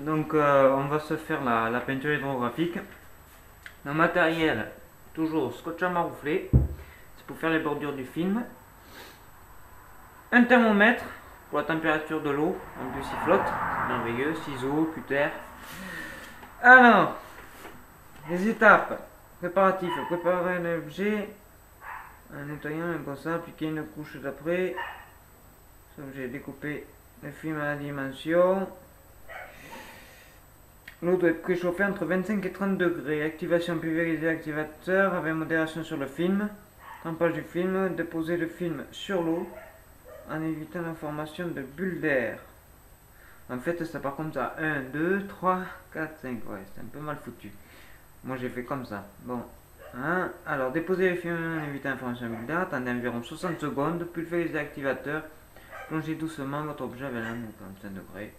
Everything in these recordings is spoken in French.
Donc on va se faire la peinture hydrographique. Le matériel, toujours scotch à maroufler, c'est pour faire les bordures du film. Un thermomètre pour la température de l'eau, un peu s'y flotte, c'est merveilleux, ciseaux, cutter. Alors, les étapes. Préparatifs, préparer un objet en nettoyant un comme ça, appliquer une couche d'après. Cet objet découpé le film à la dimension. L'eau doit être préchauffée entre 25 et 30 degrés. Activation pulvérisée activateur avec modération sur le film. Trempage du film. Déposer le film sur l'eau en évitant la formation de bulles d'air. En fait, ça part comme ça. 1, 2, 3, 4, 5. Ouais, c'est un peu mal foutu. Moi, j'ai fait comme ça. Bon. Hein. Alors, déposer le film en évitant la formation de bulles d'air. Attendez environ 60 secondes. Pulvériser l'activateur. Plongez doucement votre objet avec la lampe à 45 degrés.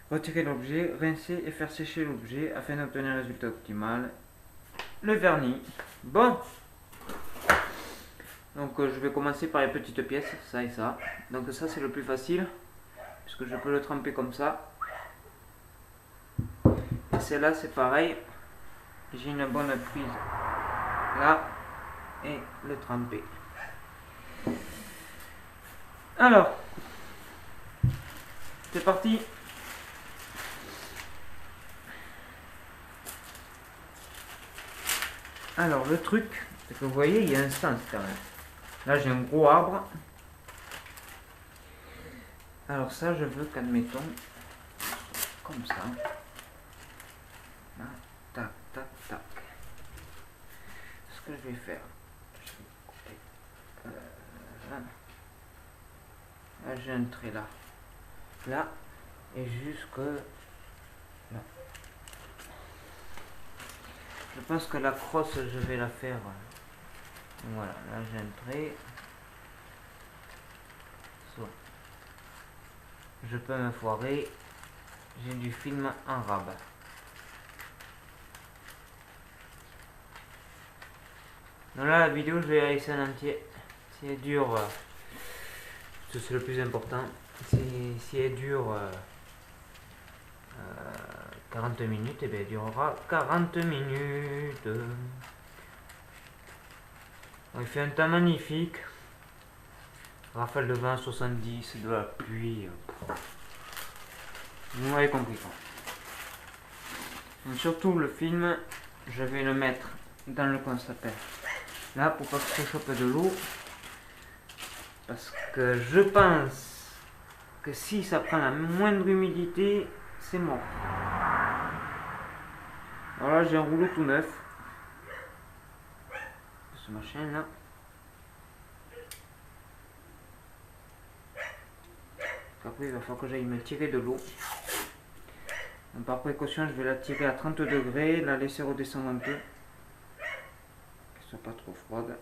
Retirer l'objet, rincer et faire sécher l'objet afin d'obtenir un résultat optimal. Le vernis. Bon. Donc je vais commencer par les petites pièces, ça et ça. Donc ça c'est le plus facile, puisque je peux le tremper comme ça. Et celle-là c'est pareil. J'ai une bonne prise là et le tremper. Alors, c'est parti. Alors le truc, c'est que vous voyez, il y a un sens quand même. Là j'ai un gros arbre. Alors ça je veux qu'admettons, comme ça. Là, tac, tac, tac. Ce que je vais faire, je vais couper. Là j'ai un trait là. Là et jusque là. Je pense que la crosse, je vais la faire. Voilà, là j'ai un trait. Soit. Je peux me foirer. J'ai du film en rabat. Donc là, la vidéo, je vais la laisser en entier. Si elle dure, c'est le plus important. Si elle dure 40 minutes, et bien elle durera 40 minutes. Il fait un temps magnifique. Rafale de vent à 70, de la pluie. Vous m'avez compris quoi. Donc, surtout le film, je vais le mettre dans le coin s'appelle. Là pour pas que ça chope de l'eau. Parce que je pense que si ça prend la moindre humidité, c'est mort. Alors là j'ai un rouleau tout neuf. Ce machin là. Après il va falloir que j'aille me tirer de l'eau. Par précaution je vais la tirer à 30 degrés, la laisser redescendre un peu. Qu'elle soit pas trop froide.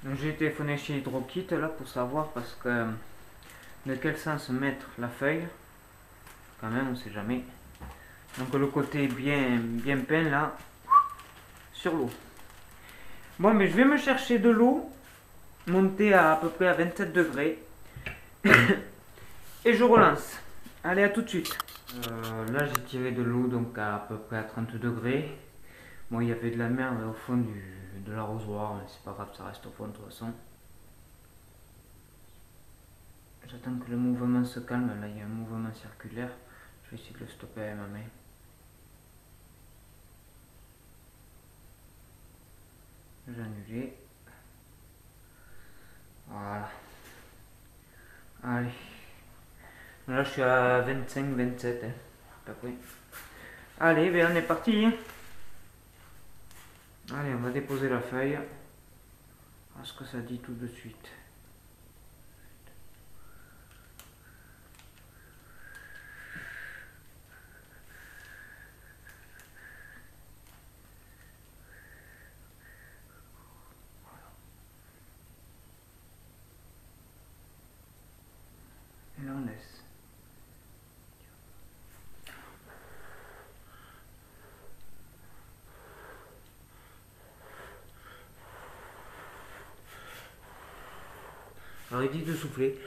Donc j'ai téléphoné chez Hydrokit là pour savoir parce que de quel sens mettre la feuille. Quand même on sait jamais. Donc le côté bien peint là, sur l'eau. Bon, mais je vais me chercher de l'eau, monter à peu près à 27 degrés. Et je relance. Allez, à tout de suite. Là, j'ai tiré de l'eau donc à peu près à 30 degrés. Bon, il y avait de la merde au fond de l'arrosoir, mais c'est pas grave, ça reste au fond de toute façon. J'attends que le mouvement se calme. Là, il y a un mouvement circulaire. Je vais essayer de le stopper avec ma main. J'ai annulé. Voilà. Allez. Là, je suis à 25-27. Hein, à peu près. Allez, ben, on est parti. Hein. Allez, on va déposer la feuille. À ce que ça dit tout de suite. Et là, on laisse. Alors, il dit de souffler.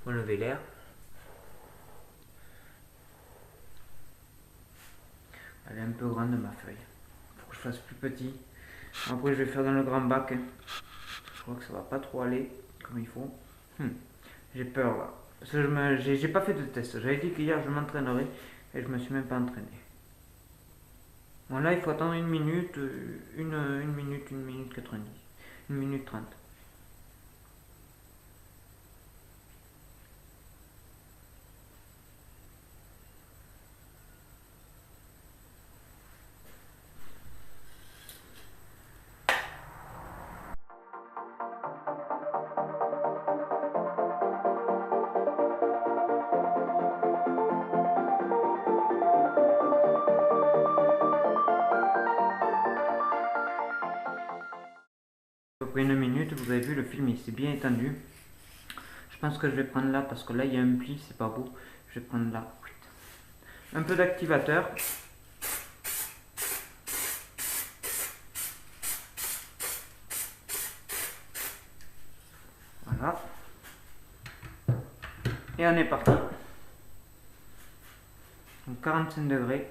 Enlever l'air. Elle est un peu grande ma feuille. Faut que je fasse plus petit. Après je vais faire dans le grand bac. Hein. Je crois que ça va pas trop aller comme il faut. J'ai peur là. Parce que j'ai pas fait de test. J'avais dit qu'hier je m'entraînerais et je me suis même pas entraîné. Bon là il faut attendre une minute, une minute 90. 1 minute 30. À peu près 1 minute, vous avez vu le film il s'est bien étendu. Je pense que je vais prendre là parce que là il y a un pli, c'est pas beau. Je vais prendre là. Un peu d'activateur. Voilà. Et on est parti. Donc 45 degrés.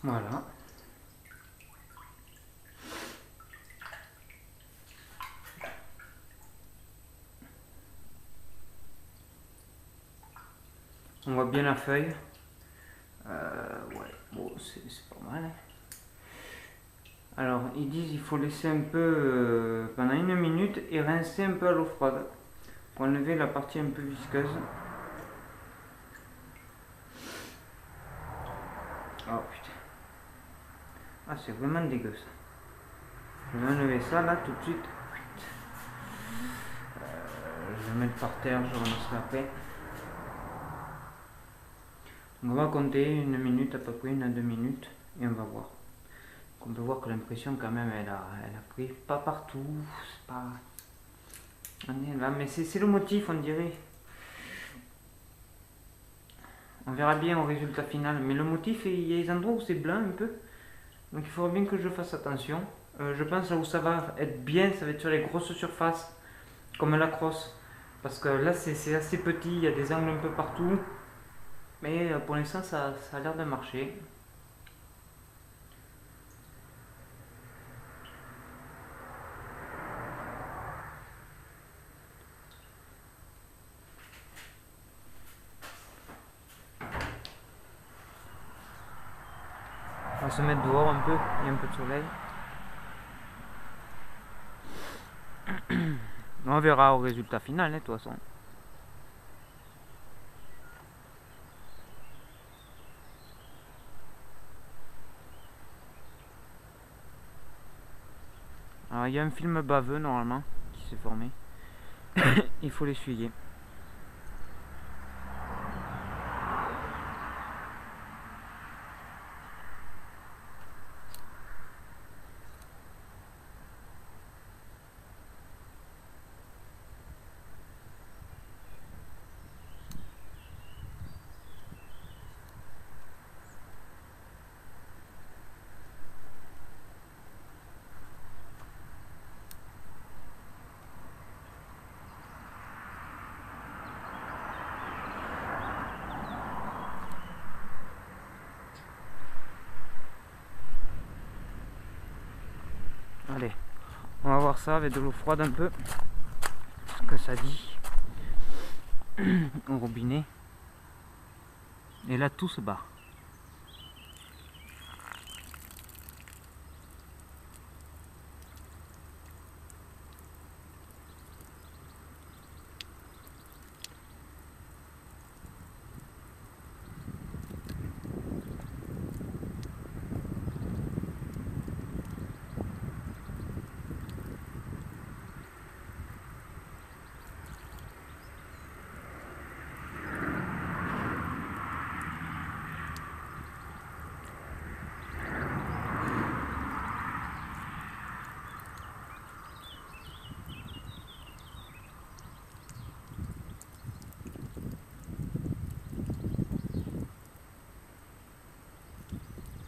Voilà. On voit bien la feuille. Ouais, bon, c'est pas mal. Hein. Alors, ils disent qu'il faut laisser un peu pendant 1 minute et rincer un peu à l'eau froide pour enlever la partie un peu visqueuse. Oh putain. Ah, c'est vraiment dégueu ça. Je vais enlever ça là tout de suite. Je vais mettre par terre, je ramasse après. On va compter 1 minute à peu près, 1 à 2 minutes et on va voir. Donc on peut voir que l'impression quand même elle a pris pas partout. C'est pas. On est là, mais c'est le motif on dirait. On verra bien au résultat final. Mais le motif, il y a des endroits où c'est blanc un peu. Donc il faudra bien que je fasse attention. Je pense là où ça va être bien, ça va être sur les grosses surfaces. Comme la crosse. Parce que là c'est assez petit, il y a des angles un peu partout. Mais pour l'instant ça a l'air de marcher. On va se mettre dehors un peu, il y a un peu de soleil. On verra au résultat final, de toute façon. Alors, il y a un film baveux normalement qui s'est formé. Il faut l'essuyer. Allez, on va voir ça avec de l'eau froide un peu. Ce que ça dit. Au robinet. Et là tout se bat.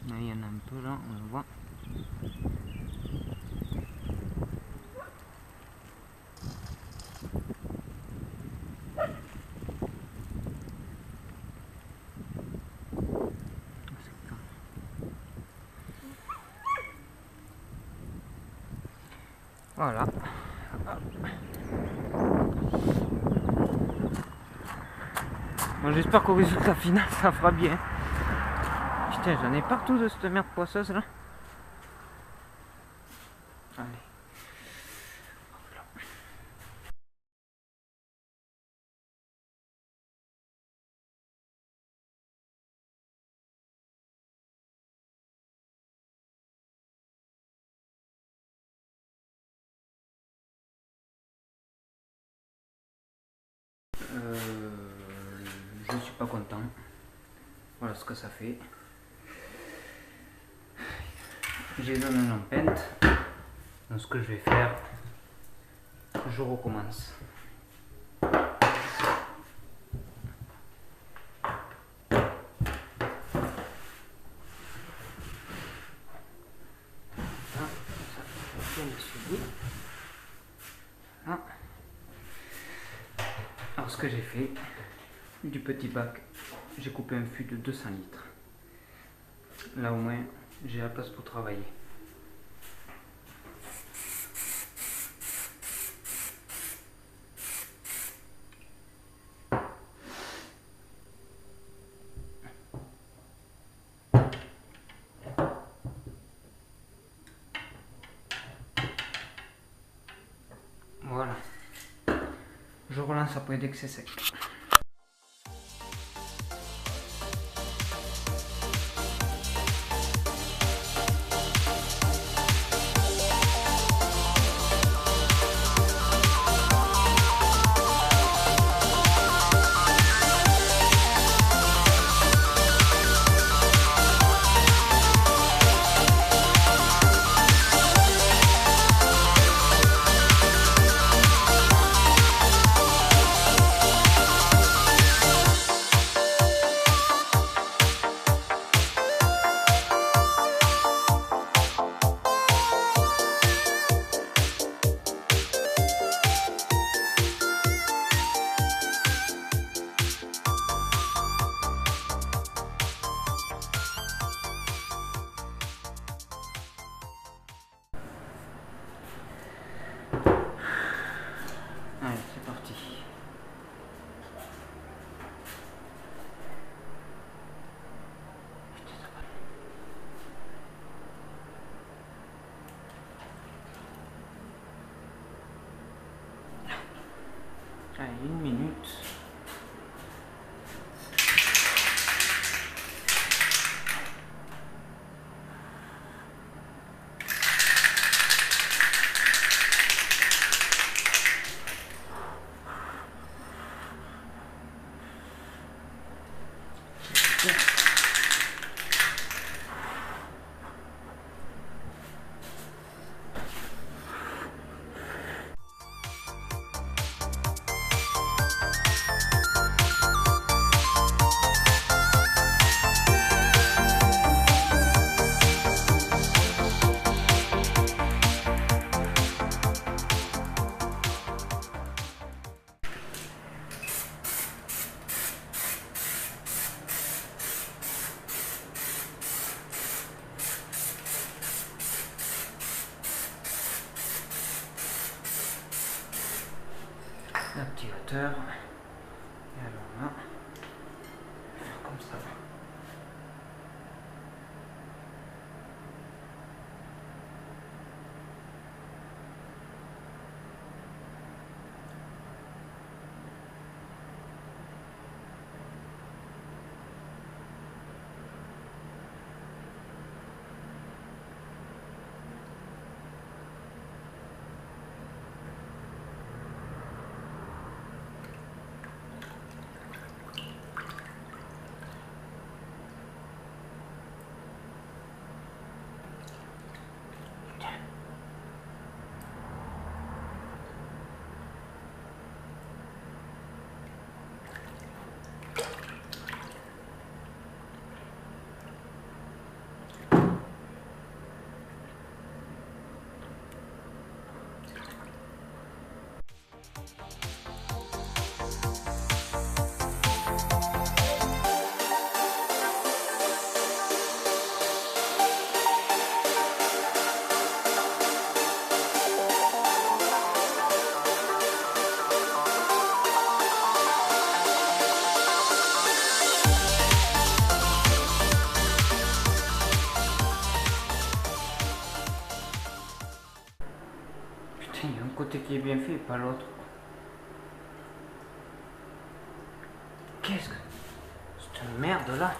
Là, il y en a un peu là, on le voit. Voilà. Bon, j'espère qu'au résultat final ça fera bien. Putain, j'en ai partout de cette merde poisseuse là. Allez. Je suis pas content. Voilà ce que ça fait. J'ai donné une empente. Donc ce que je vais faire, je recommence. Alors ce que j'ai fait, du petit bac, j'ai coupé un fût de 200 litres. Là au moins, j'ai la place pour travailler. Voilà. Je relance après dès que c'est sec. 1 minute. L'activateur. Et alors là, je vais faire comme ça. Il y a un côté qui est bien fait, pas l'autre. Qu'est-ce que... Cette merde là.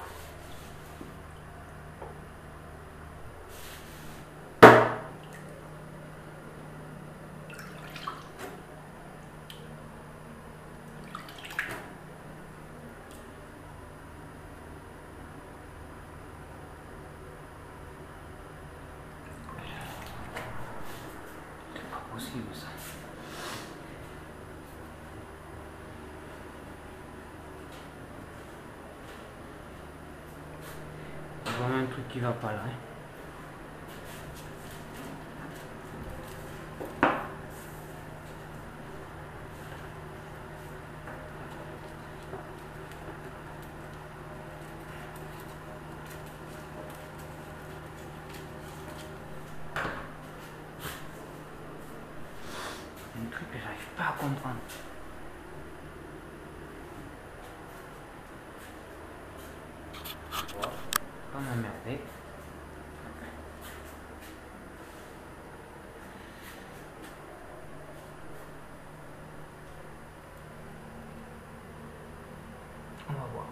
C'est pas possible ça. Il y a vraiment un truc qui va pas là. Hein. Un truc que j'arrive pas à comprendre. Pas m'emmerder. On va voir.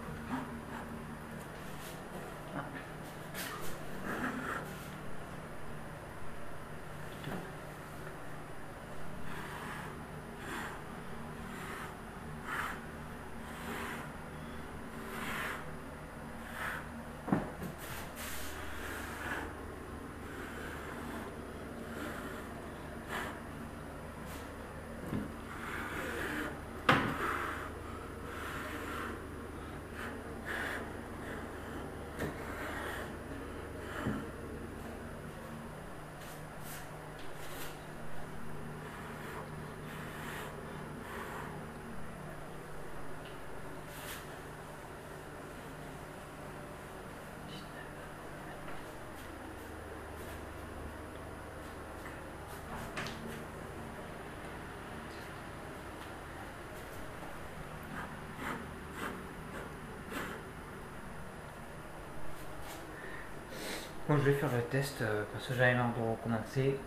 Bon, je vais faire le test parce que j'avais marre de recommencer.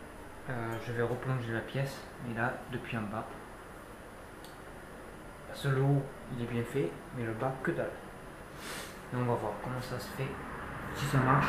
Je vais replonger la pièce, et là, depuis en bas. ce lot il est bien fait, mais le bas que dalle. Et on va voir comment ça se fait, si ça marche.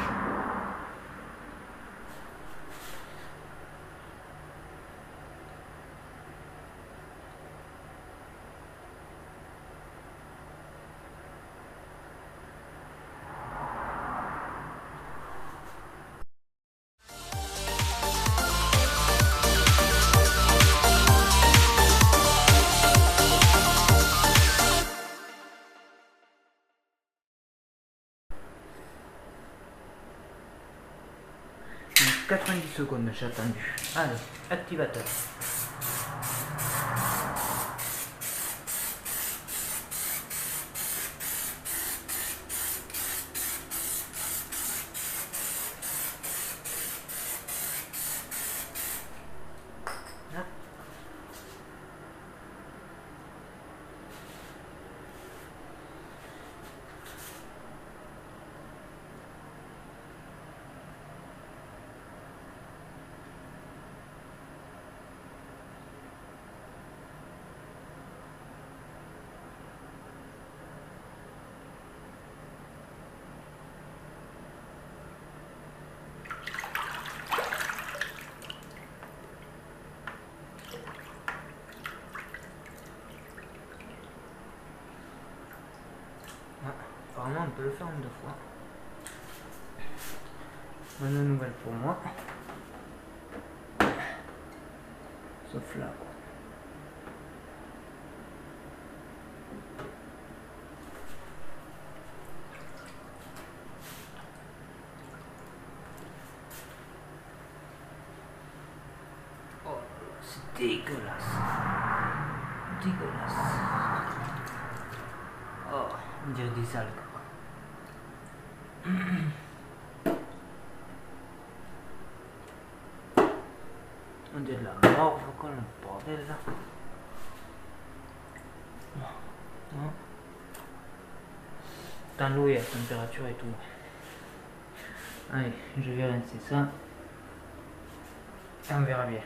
Donc 90 secondes j'ai attendu. Allez, activateur. Apparemment on peut le faire en 2 fois. Bonne nouvelle pour moi. Sauf là. Oh, c'est dégueulasse. Dégueulasse. Oh, on dirait des algues. On dirait de la morve, quoi, le bordel là. Dans l'eau et à température et tout. Allez, je vais rincer ça. Et on verra bien.